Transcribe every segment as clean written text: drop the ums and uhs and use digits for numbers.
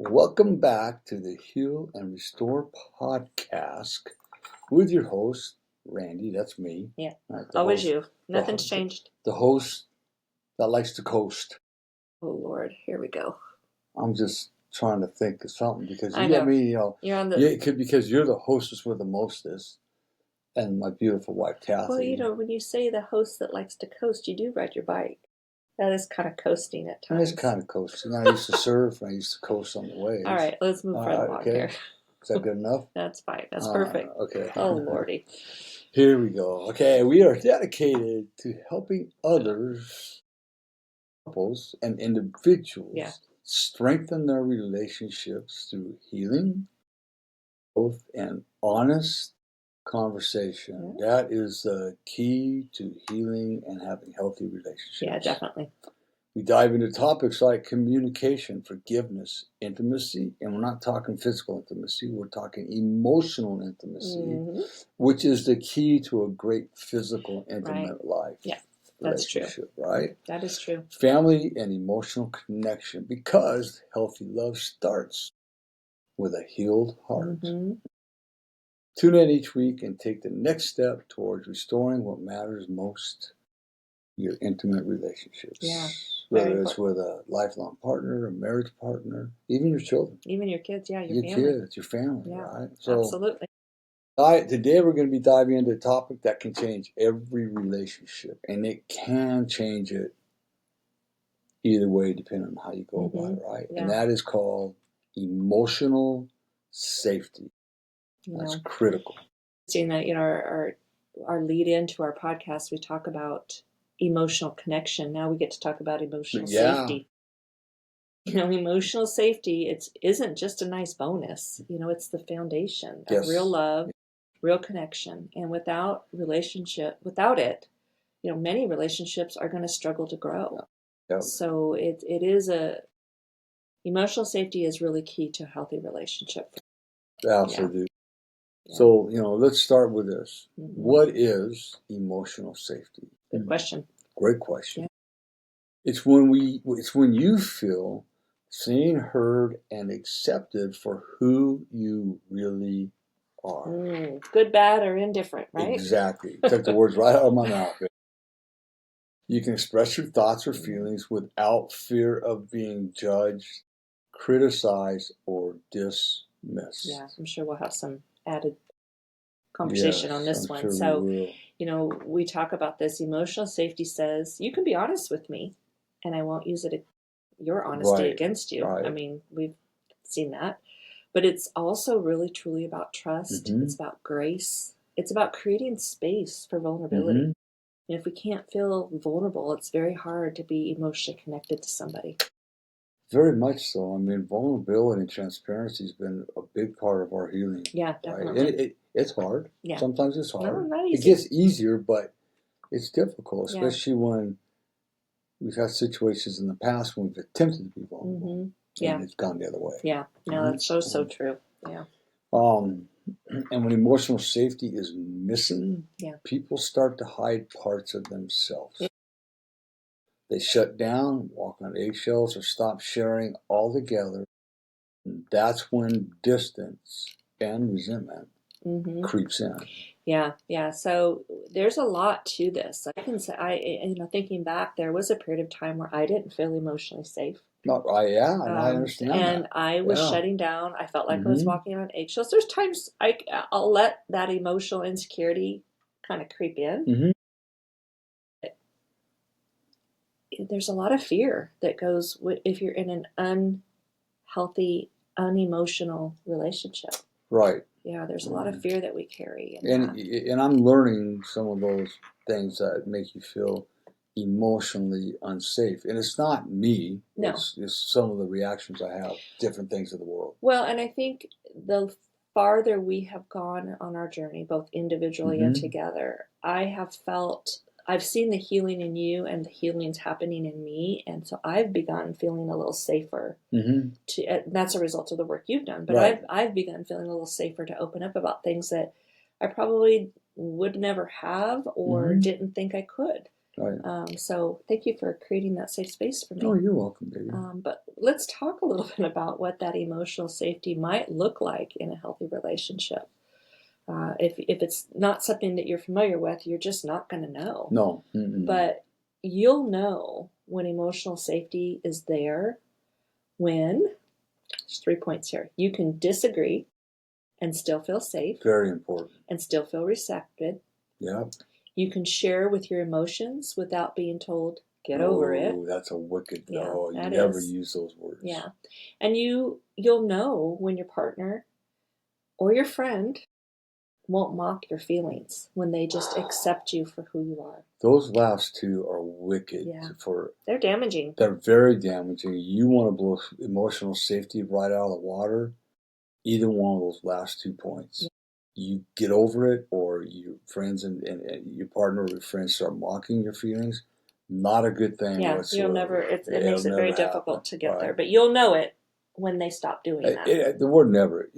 Welcome back to the Heal and Restore podcast with your host, Randy. That's me. Yeah, the always host, you. Nothing's changed. The host that likes to coast. Oh, Lord, here we go. I'm just trying to think of something because I you know. got me, You're on the... because you're the hostess with the mostest, and my beautiful wife, Cathy. Well, when you say the host that likes to coast, you do ride your bike. That is kind of coasting at times. It's kind of coasting. I used to surf, and I used to coast on the waves. All right, let's move right along here. Is that good enough? That's fine. That's perfect. Okay. Oh, Lordy. Here we go. Okay, we are dedicated to helping others, couples, and individuals strengthen their relationships through healing, growth, and honest conversation. That is the key to healing and having healthy relationships. Yeah, definitely. We dive into topics like communication, forgiveness, intimacy, and we're not talking physical intimacy, we're talking emotional intimacy, which is the key to a great physical, intimate life. Yeah, that's true. Right? That is true. Family and emotional connection, because healthy love starts with a healed heart. Tune in each week and take the next step towards restoring what matters most, your intimate relationships. Yeah. Whether it's with a lifelong partner, a marriage partner, even your children. Even your kids, your family. Kids, your family, right? So, absolutely. Today we're going to be diving into a topic that can change every relationship, and it can change it either way depending on how you go about it, right? Yeah. And that is called emotional safety. That's critical. Seeing that, our lead into our podcast, we talk about emotional connection. Now we get to talk about emotional safety. Emotional safety, isn't just a nice bonus. It's the foundation of real love, real connection. And without it, many relationships are going to struggle to grow. Yeah. So emotional safety is really key to a healthy relationship. Absolutely. Yeah. So, let's start with this. What is emotional safety? Good question. Great question. Yeah. It's when you feel seen, heard, and accepted for who you really are. Good, bad, or indifferent, right? Exactly. Took the words right out of my mouth. You can express your thoughts or feelings without fear of being judged, criticized, or dismissed. Yeah, I'm sure we'll have some added conversation on this one. So, we talk about this. Emotional safety says you can be honest with me, and I won't use your honesty against you. Right. I mean, we've seen that. But it's also really, truly about trust. It's about grace. It's about creating space for vulnerability. And if we can't feel vulnerable, it's very hard to be emotionally connected to somebody. Very much so. I mean, vulnerability and transparency has been a big part of our healing. Yeah, definitely. Right? And it's hard. Yeah. Sometimes it's hard. No, not easy. It gets easier, but it's difficult, especially when we've had situations in the past when we've attempted to be vulnerable. And it's gone the other way. Yeah. No, that's so true. Yeah. And when emotional safety is missing, people start to hide parts of themselves. Yeah. They shut down, walk on eggshells, or stop sharing altogether. And that's when distance and resentment creeps in. Yeah. So there's a lot to this. I can say, thinking back, there was a period of time where I didn't feel emotionally safe. I understand and that. I was shutting down. I felt like I was walking on eggshells. There's times I'll let that emotional insecurity kind of creep in. There's a lot of fear that goes if you're in an unhealthy, unemotional relationship. Right. Yeah, there's a lot of fear that we carry. And I'm learning some of those things that make you feel emotionally unsafe. And it's not me. No. It's some of the reactions I have, different things of the world. Well, and I think the farther we have gone on our journey, both individually and together, I've seen the healing in you and the healing's happening in me. And so I've begun feeling a little safer. That's a result of the work you've done. But I've begun feeling a little safer to open up about things that I probably would never have or didn't think I could. Right. So thank you for creating that safe space for me. Oh, you're welcome, baby. But let's talk a little bit about what that emotional safety might look like in a healthy relationship. If it's not something that you're familiar with, you're just not going to know. No. But you'll know when emotional safety is there when, there's 3 points here, you can disagree and still feel safe. Very important. And still feel respected. Yeah. You can share with your emotions without being told, get over it. Oh, that's a wicked, you that never is. use those words. Yeah. And you'll know when your partner or your friend won't mock your feelings, when they just accept you for who you are. Those last two are wicked. Yeah. For they're damaging. They're very damaging. You want to blow emotional safety right out of the water, either one of those last 2 points. Yeah. You get over it, or your friends and your partner or your friends start mocking your feelings. Not a good thing whatsoever. You'll never, it makes it very difficult to get there. But you'll know it when they stop doing that. The word never.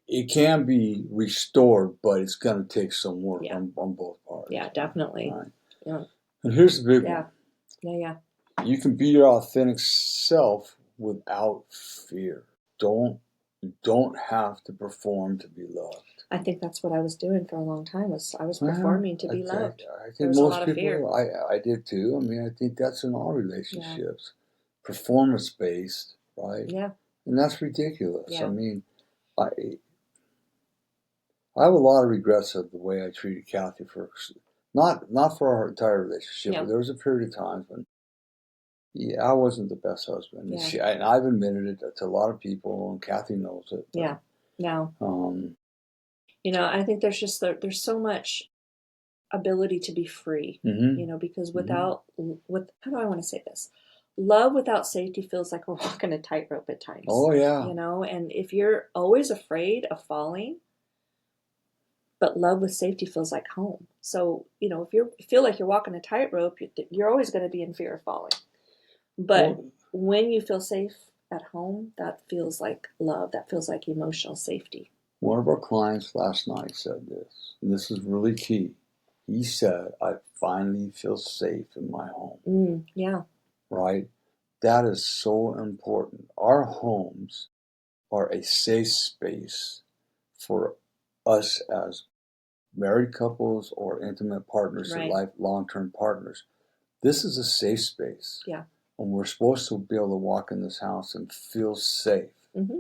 It can be restored, but it's going to take some work on both parts. Yeah, definitely. Right. Yeah. And here's the big one. Yeah. You can be your authentic self without fear. You don't have to perform to be loved. I think that's what I was doing for a long time. I was performing to be loved. I think most people, I did too. I mean, I think that's in all relationships. Yeah. Performance based, right? Yeah. And that's ridiculous. Yeah. I mean, I have a lot of regrets of the way I treated Cathy for not for our entire relationship, but there was a period of times when I wasn't the best husband. Yeah. And I've admitted it to a lot of people, and Cathy knows it. But, yeah. No. I think there's so much ability to be free. Mm-hmm. Because how do I want to say this? Love without safety feels like we're walking a tightrope at times. Oh yeah. And if you're always afraid of falling, but love with safety feels like home. So, if you feel like you're walking a tightrope, you're always going to be in fear of falling. But when you feel safe at home, that feels like love. That feels like emotional safety. One of our clients last night said this, and this is really key. He said, I finally feel safe in my home. Yeah. Right? That is so important. Our homes are a safe space for us as married couples or intimate partners in life, long-term partners. This is a safe space. Yeah. And we're supposed to be able to walk in this house and feel safe. Mm-hmm.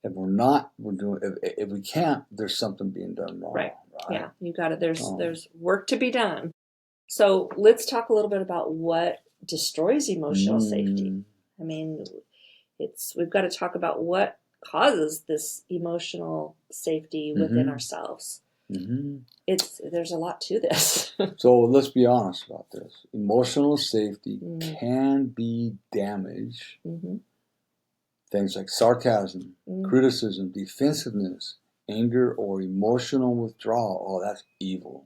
If we're not, if we can't, there's something being done wrong. Right. Yeah, you got it. There's work to be done. So let's talk a little bit about what destroys emotional safety. I mean, we've got to talk about what causes this emotional safety within ourselves. Mm-hmm. There's a lot to this. So let's be honest about this. Emotional safety can be damaged. Mm-hmm. Things like sarcasm, criticism, defensiveness, anger, or emotional withdrawal, oh, that's evil,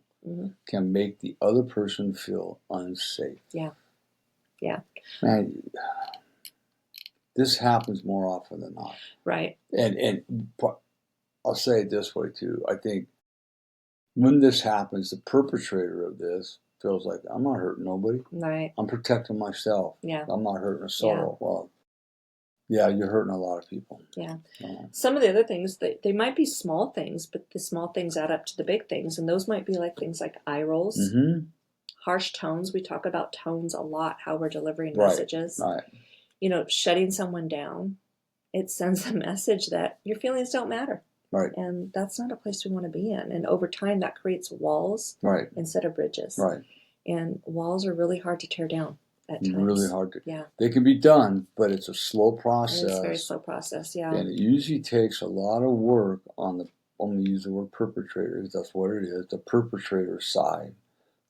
can make the other person feel unsafe. Yeah. Yeah. Man, this happens more often than not. Right. And I'll say it this way too. I think when this happens, the perpetrator of this feels like, I'm not hurting nobody. Right. I'm protecting myself. Yeah. I'm not hurting a soul. Yeah. Well, yeah, you're hurting a lot of people. Yeah. Some of the other things, they might be small things, but the small things add up to the big things. And those might be like things like eye rolls, harsh tones. We talk about tones a lot, how we're delivering messages. Right. Shutting someone down. It sends a message that your feelings don't matter. Right. And that's not a place we want to be in. And over time, that creates walls instead of bridges. Right. And walls are really hard to tear down at times. Really hard to. Yeah. They can be done, but it's a slow process. And it's a very slow process, yeah. And it usually takes a lot of work on the, I'm going to use the word perpetrator, because that's what it is, the perpetrator side,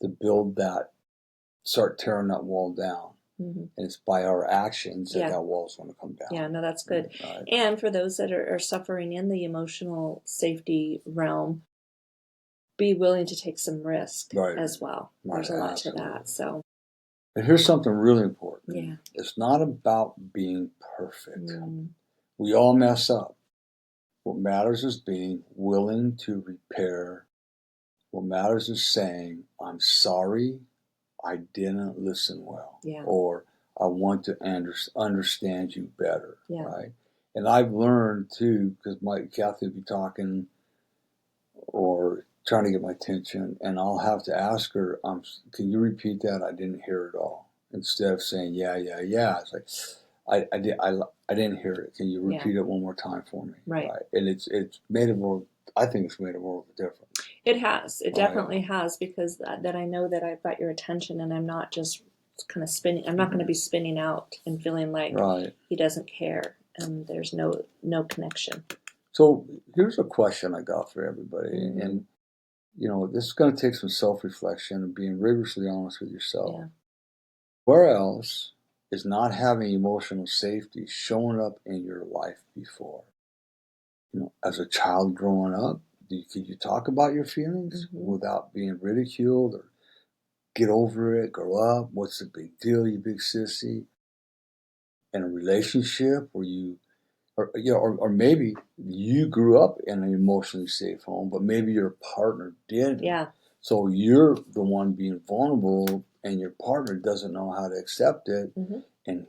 to build that, start tearing that wall down. Mm-hmm. And it's by our actions that wall's going to come down. Yeah, no, that's good. Right. And for those that are suffering in the emotional safety realm, be willing to take some risk as well. There's a lot to that. So. But here's something really important. Yeah. It's not about being perfect. We all mess up. What matters is being willing to repair. What matters is saying, I'm sorry, I didn't listen well. Yeah. Or I want to understand you better. Yeah. Right? And I've learned too, because Cathy would be talking or trying to get my attention, and I'll have to ask her, can you repeat that? I didn't hear it all. Instead of saying, yeah. It's like, I didn't hear it. Can you repeat it one more time for me? Right. And it's made it more, I think it's made it more of a difference. It has. It definitely has, because that I know that I've got your attention, and I'm not just kind of spinning. I'm not going to be spinning out and feeling like he doesn't care, and there's no connection. So here's a question I got for everybody. And, this is going to take some self-reflection and being rigorously honest with yourself. Yeah. Where else is not having emotional safety showing up in your life before? As a child growing up, could you talk about your feelings without being ridiculed, or get over it, grow up? What's the big deal, you big sissy? In a relationship where or maybe you grew up in an emotionally safe home, but maybe your partner didn't. Yeah. So you're the one being vulnerable, and your partner doesn't know how to accept it, and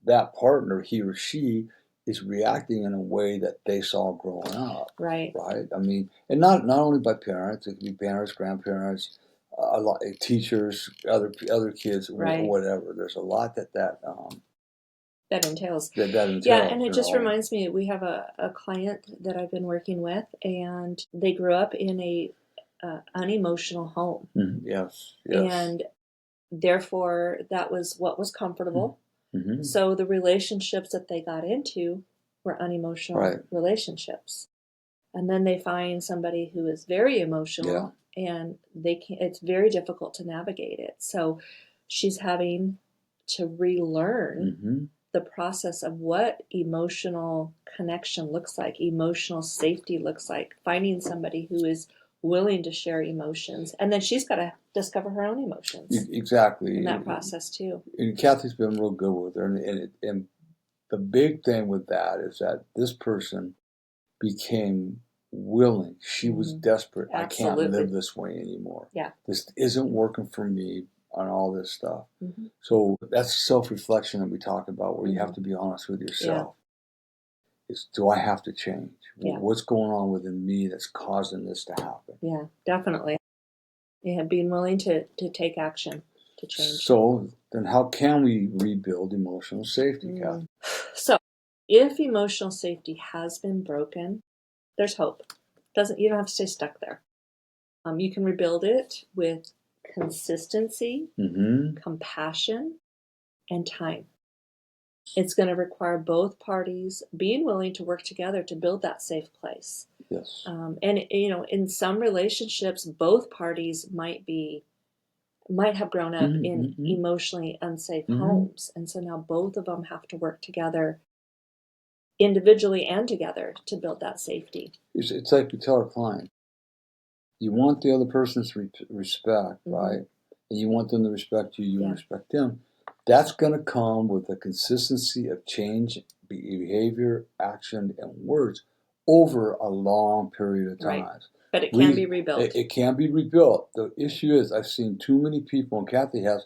that partner, he or she, is reacting in a way that they saw growing up. Right. I mean, and not only by parents. It could be parents, grandparents, a lot, teachers, other kids, whatever. There's a lot that entails. That entails. Yeah, and it just reminds me, we have a client that I've been working with, and they grew up in a unemotional home. Yes. And therefore, that was what was comfortable. So the relationships that they got into were unemotional relationships. And then they find somebody who is very emotional, and it's very difficult to navigate it. So she's having to relearn the process of what emotional connection looks like, emotional safety looks like, finding somebody who is willing to share emotions. And then she's got to discover her own emotions. Exactly. In that process too. And Cathy's been real good with her. And the big thing with that is that this person became willing. She was desperate. Absolutely. I can't live this way anymore. Yeah. This isn't working for me on all this stuff. So that's self-reflection that we talk about, where you have to be honest with yourself. Do I have to change? What's going on within me that's causing this to happen? Yeah, definitely. Yeah, being willing to take action to change. So then how can we rebuild emotional safety, Cathy? So if emotional safety has been broken, there's hope. You don't have to stay stuck there. You can rebuild it with consistency, compassion, and time. It's going to require both parties being willing to work together to build that safe place. Yes. And in some relationships, both parties might have grown up in emotionally unsafe homes, and so now both of them have to work together, individually and together, to build that safety. It's like we tell our client, you want the other person's respect, right? And you want them to respect you. You want to respect them. That's going to come with a consistency of change, behavior, action, and words over a long period of time. Right. But it can be rebuilt. It can be rebuilt. The issue is, I've seen too many people, and Cathy has,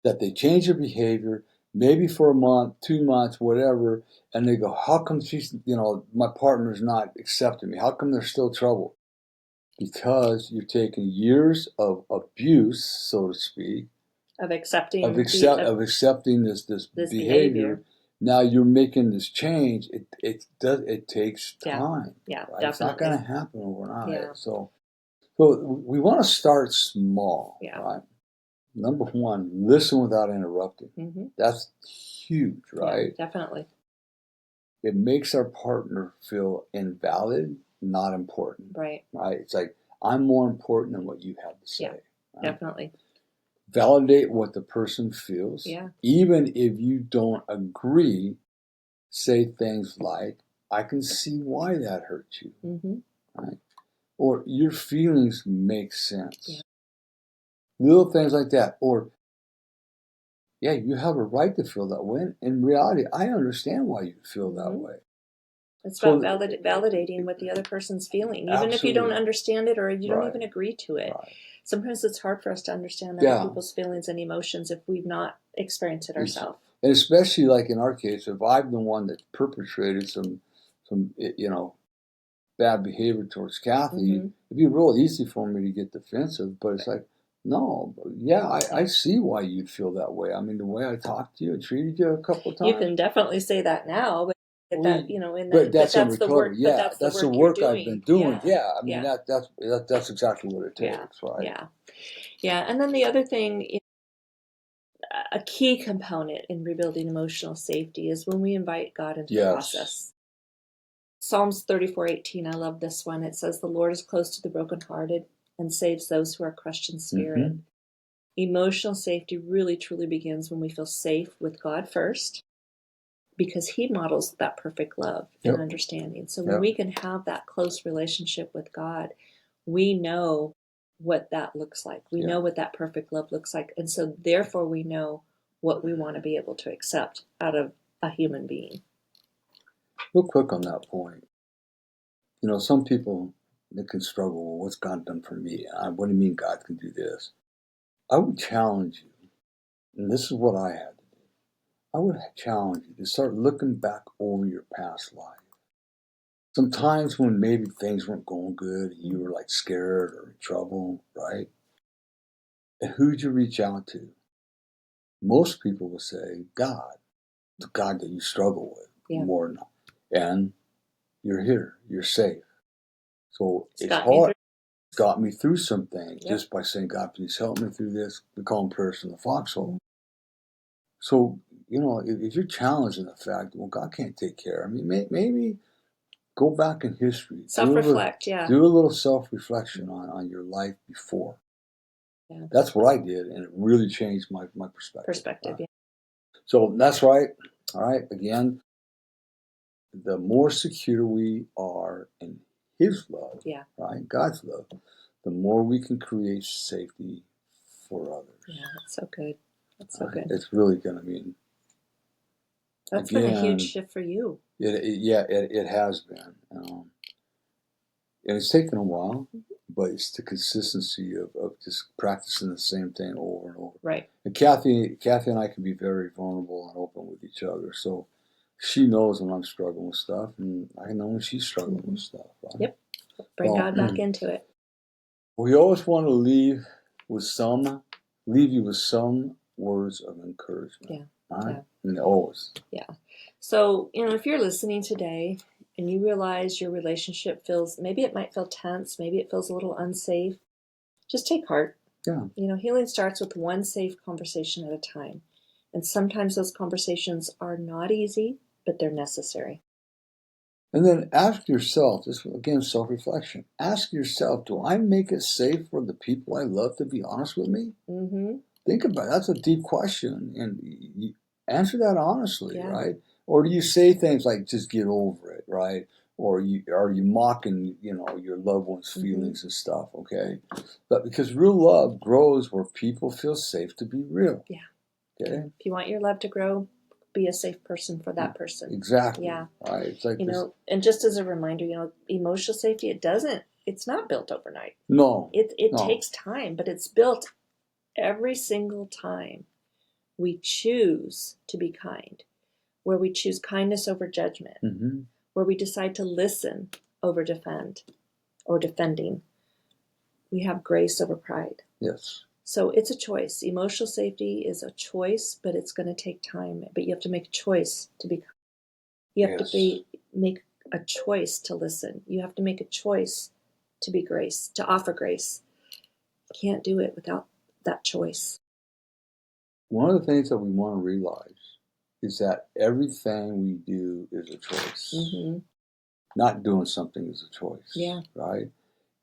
that they change their behavior, maybe for a month, 2 months, whatever, and they go, how come my partner's not accepting me? How come there's still trouble? Because you're taking years of abuse, so to speak, of accepting this behavior. Now you're making this change. It takes time. Yeah, right? Definitely. It's not going to happen overnight. Yeah. So we want to start small. Yeah. Right. Number one, listen without interrupting. That's huge, right? Yeah, definitely. It makes our partner feel invalid, not important. Right. Right. It's like, I'm more important than what you have to say. Yeah, right? Definitely. Validate what the person feels. Yeah. Even if you don't agree, say things like, I can see why that hurt you. Right? Or your feelings make sense. Yeah. Little things like that. Or, yeah, you have a right to feel that way. In reality, I understand why you feel that way. It's about validating what the other person's feeling, even if you don't understand it or you don't even agree to it. Right. Sometimes it's hard for us to understand other people's feelings and emotions if we've not experienced it ourselves. And especially like in our case, if I'm the one that perpetrated some bad behavior towards Cathy, it'd be real easy for me to get defensive. But it's like, no, I see why you'd feel that way. I mean, the way I talked to you, I treated you a couple of times. You can definitely say that now, but that's in recovery. the work. Yeah, that's the work I've been doing. Yeah, I mean that's exactly what it takes, right? Yeah. And then the other thing, a key component in rebuilding emotional safety is when we invite God into the process. Psalms 34:18, I love this one. It says, "The Lord is close to the brokenhearted and saves those who are crushed in spirit." Emotional safety really truly begins when we feel safe with God first, because He models that perfect love and understanding. So when we can have that close relationship with God, we know what that looks like. We know what that perfect love looks like. And so therefore we know what we want to be able to accept out of a human being. Real quick on that point. Some people, they can struggle, well, what's God done for me? What do you mean God can do this? I would challenge you, and this is what I had to do. I would challenge you to start looking back over your past life. Sometimes when maybe things weren't going good, you were like scared or in trouble, right? And who'd you reach out to? Most people will say, God, the God that you struggle with more than. And you're here, you're safe. So it's hard. It's got me through some things just by saying, God, please help me through this. We call them prayers from the foxhole. So, if you're challenging the fact, well, God can't take care of me, maybe go back in history. Self-reflect, do a little self-reflection on your life before. Yeah. That's what I did, and it really changed my perspective. Right? So that's right. All right. Again, the more secure we are in His love, right, God's love, the more we can create safety for others. Yeah, that's so good. That's so good. It's really going to mean. That's been a huge shift for you. It has been. And it's taken a while, but it's the consistency of just practicing the same thing over and over. Right. And Cathy and I can be very vulnerable and open with each other. So she knows when I'm struggling with stuff, and I know when she's struggling with stuff. Right? Yep. Bring God back into it. We always want to leave you with some words of encouragement. Yeah. Right? Yeah. And always. Yeah. So, if you're listening today and you realize your relationship maybe it might feel tense, maybe it feels a little unsafe, just take heart. Yeah. Healing starts with one safe conversation at a time. And sometimes those conversations are not easy, but they're necessary. And then ask yourself, this again, self-reflection. Ask yourself, do I make it safe for the people I love to be honest with me? Mm-hmm. Think about it. That's a deep question. And you answer that honestly, right? Or do you say things like, just get over it, right? Or are you mocking, your loved one's feelings and stuff, okay? But because real love grows where people feel safe to be real. Yeah. Okay? If you want your love to grow, be a safe person for that person. Exactly. Yeah. Right. It's like and just as a reminder, emotional safety, it's not built overnight. No. It takes time, but it's built every single time we choose to be kind, where we choose kindness over judgment, where we decide to listen over defending. We have grace over pride. Yes. So it's a choice. Emotional safety is a choice, but it's going to take time. But you have to make a choice to be kind. You have to make a choice to listen. You have to make a choice to be grace, to offer grace. You can't do it without that choice. One of the things that we want to realize is that everything we do is a choice. Mm-hmm. Not doing something is a choice. Yeah. Right?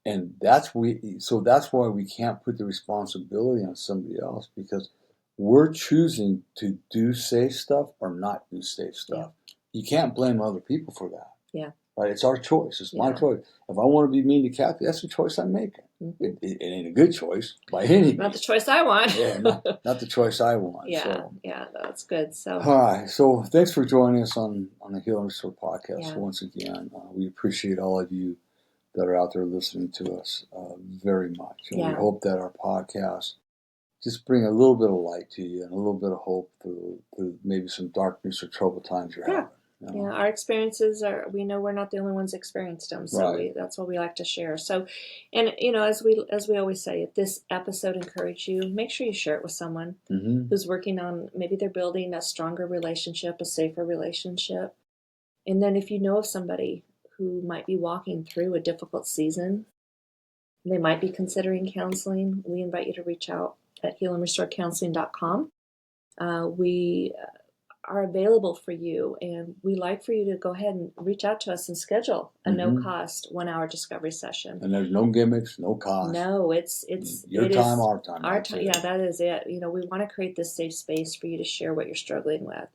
And that's why we can't put the responsibility on somebody else, because we're choosing to do safe stuff or not do safe stuff. Yeah. You can't blame other people for that. Yeah. Right? It's our choice. It's my choice. If I want to be mean to Cathy, that's a choice I'm making. It ain't a good choice by any means. Not the choice I want. Yeah, not the choice I want. Yeah, so. yeah, that's good. So, all right. So thanks for joining us on the Heal and Restore podcast once again. We appreciate all of you that are out there listening to us very much. And we hope that our podcast just bring a little bit of light to you and a little bit of hope through maybe some darkness or troubled times you're having. You know? Yeah, our experiences we know we're not the only ones experienced them, so that's what we like to share. So, and as we always say, if this episode encouraged you, make sure you share it with someone who's working on, maybe they're building a stronger relationship, a safer relationship. And then if you know of somebody who might be walking through a difficult season, they might be considering counseling, we invite you to reach out at healandrestorecounseling.com. We are available for you, and we like for you to go ahead and reach out to us and schedule a no-cost 1-hour discovery session. And there's no gimmicks, no cost. No, it's your time, our time. Our time. Yeah, that is it. We want to create this safe space for you to share what you're struggling with.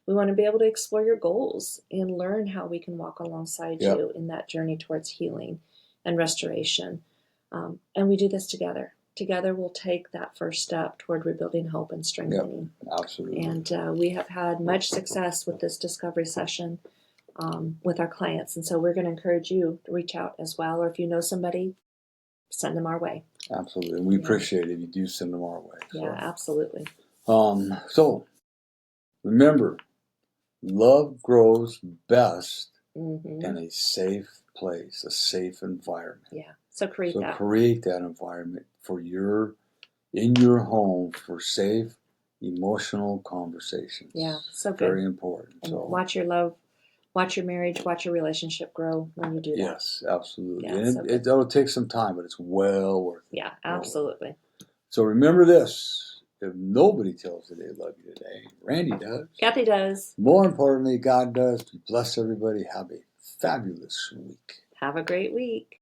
We want to be able to explore your goals and learn how we can walk alongside you in that journey towards healing and restoration. And we do this together. Together, we'll take that first step toward rebuilding hope and strengthening. Absolutely. And we have had much success with this discovery session with our clients. And so we're going to encourage you to reach out as well. Or if you know somebody, send them our way. Absolutely. And we appreciate it if you do send them our way. So. Yeah, absolutely. So remember, love grows best in a safe place, a safe environment. Yeah. So create that environment in your home for safe, emotional conversations. Yeah. So good. Very important. And watch your love, watch your marriage, watch your relationship grow when you do that. Yes, absolutely. Yeah, and it'll take some time, but it's well worth it. Yeah, absolutely. So remember this. If nobody tells you they love you today, Randy does. Cathy does. More importantly, God does. Bless everybody. Have a fabulous week. Have a great week.